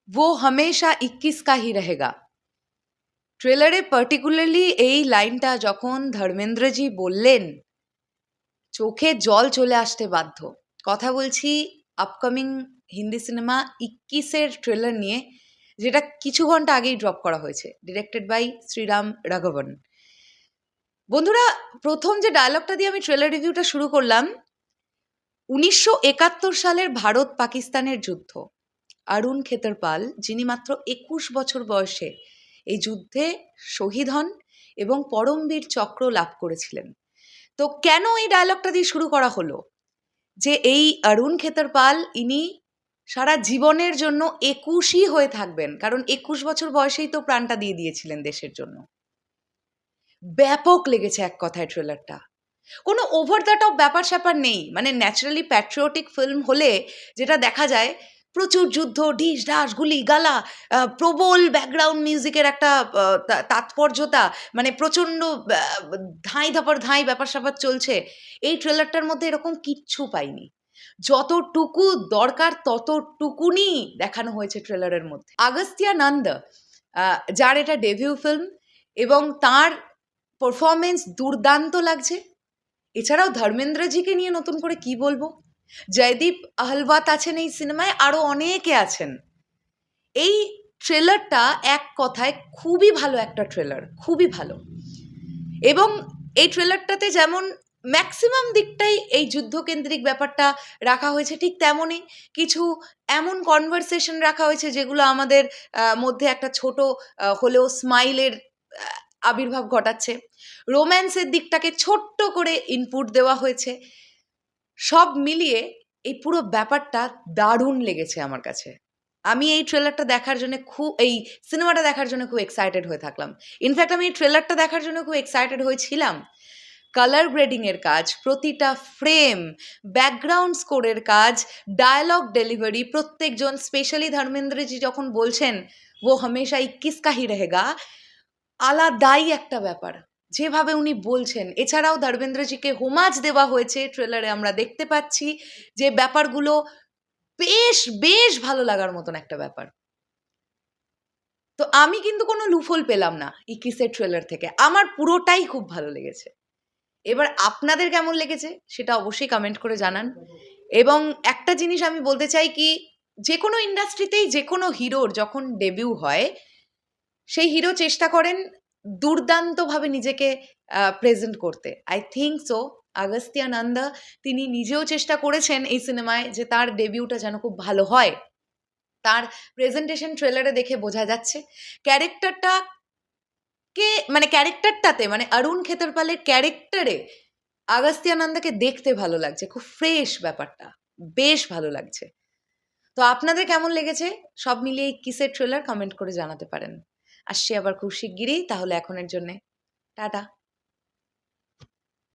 वो हमेशा 21 का ही रहेगा। ট্রেলারে পার্টিকুলারলি এই লাইনটা যখন ধর্মেন্দ্রজি বললেন, চোখে জল চলে আসতে বাধ্য। কথা বলছি আপকামিং হিন্দি সিনেমা 21-এর ট্রেলার নিয়ে, যেটা কিছু ঘন্টা আগেই ড্রপ করা হয়েছে, ডিরেক্টেড বাই শ্রীরাম রাঘবন। বন্ধুরা, প্রথম যে ডায়লগটা দিয়ে আমি ট্রেলার রিভিউটা শুরু করলাম, 1971 সালের ভারত পাকিস্তানের যুদ্ধ। অরুণ খেতরপাল, যিনি মাত্র 21 বছর বয়সে এই যুদ্ধে শহীদ হন এবং পরমবীর চক্র লাভ করেছিলেন। তো কেন এই ডায়লগটা দিয়ে শুরু করা হলো, যে এই অরুণ খেতরপাল ইনি সারা জীবনের জন্য 21ই হয়ে থাকবেন, কারণ 21 বছর বয়সেই তো প্রাণটা দিয়ে দিয়েছিলেন দেশের জন্য। ব্যাপক লেগেছে এক কথায় ট্রেলারটা। কোনো ওভার দ্য টপ ব্যাপার স্যাপার নেই, মানে ন্যাচারালি প্যাট্রিয়টিক ফিল্ম হলে যেটা দেখা যায়, প্রচুর যুদ্ধ, ঢিস ঢাস, গুলি গালা, প্রবল ব্যাকগ্রাউন্ড মিউজিকের একটা তাৎপর্যতা, মানে প্রচণ্ড ধাঁই ধাপার ধাঁই ব্যাপার স্যাপার চলছে। এই ট্রেলারটার মধ্যে এরকম কিচ্ছু পাইনি। যতটুকু দরকার ততটুকুনি দেখানো হয়েছে ট্রেলারের মধ্যে। আগস্তিয়া নন্দ, যার এটা ডেবিউ ফিল্ম, এবং তার পারফরমেন্স দুর্দান্ত লাগছে। এছাড়াও ধর্মেন্দ্রজিকে নিয়ে নতুন করে কি বলবো, জয়দীপ আহলওয়াত আছেন এই সিনেমায়, আরও অনেকে আছেন। এই ট্রেলারটা এক কথায় খুবই ভালো একটা ট্রেলার, খুবই ভালো। এবং এই ট্রেলারটাতে যেমন ম্যাক্সিমাম দিকটাই এই যুদ্ধকেন্দ্রিক ব্যাপারটা রাখা হয়েছে, ঠিক তেমনই কিছু এমন কনভারসেশন রাখা হয়েছে যেগুলো আমাদের মধ্যে একটা ছোট হলেও স্মাইলের আবির্ভাব ঘটাচ্ছে। রোম্যান্সের দিকটাকে ছোট্ট করে ইনপুট দেওয়া হয়েছে। সব মিলিয়ে এই পুরো ব্যাপারটা দারুণ লেগেছে আমার কাছে। আমি এই ট্রেলারটা দেখার জন্য এই সিনেমাটা দেখার জন্য খুব এক্সাইটেড হয়ে থাকলাম। ইনফ্যাক্ট আমি এই ট্রেলারটা দেখার জন্য খুব এক্সাইটেড হয়েছিলাম। কালার গ্রেডিংয়ের কাজ, প্রতিটা ফ্রেম, ব্যাকগ্রাউন্ড স্কোরের কাজ, ডায়ালগ ডেলিভারি, প্রত্যেকজন, স্পেশালি ধর্মেন্দ্রজি যখন বলছেন ও হামেশা 21 কা হি রহেগা, আলাদাই একটা ব্যাপার যেভাবে উনি বলছেন। এছাড়াও ধর্মেন্দ্রজিকে হোমাজ দেওয়া হয়েছে ট্রেলারে, আমরা দেখতে পাচ্ছি যে ব্যাপারগুলো বেশ বেশ ভালো লাগার মতন একটা ব্যাপার। তো আমি কিন্তু কোনো লুফল পেলাম না 21-এর ট্রেলার থেকে, আমার পুরোটাই খুব ভালো লেগেছে। এবার আপনাদের কেমন লেগেছে সেটা অবশ্যই কমেন্ট করে জানান। এবং একটা জিনিস আমি বলতে চাই কি, যে কোনো ইন্ডাস্ট্রিতেই যে কোনো হিরোর যখন ডেবিউ হয়, সেই হিরো চেষ্টা করেন দুর্দান্তভাবে নিজেকে প্রেজেন্ট করতে। আই থিঙ্ক সো আগস্তিয়া নন্দা তিনি নিজেও চেষ্টা করেছেন এই সিনেমায় যে তার ডেবিউটা যেন খুব ভালো হয়। তার প্রেজেন্টেশন ট্রেলারে দেখে বোঝা যাচ্ছে। ক্যারেক্টারটাতে মানে অরুণ খেতরপালের ক্যারেক্টারে আগস্তিয়া নন্দাকে দেখতে ভালো লাগছে, খুব ফ্রেশ ব্যাপারটা, বেশ ভালো লাগছে। তো আপনাদের কেমন লেগেছে সব মিলিয়ে কিসের ট্রেলার কমেন্ট করে জানাতে পারেন। আসছি আবার খুব শিগগিরই, তাহলে এখনের জন্যে টাটা।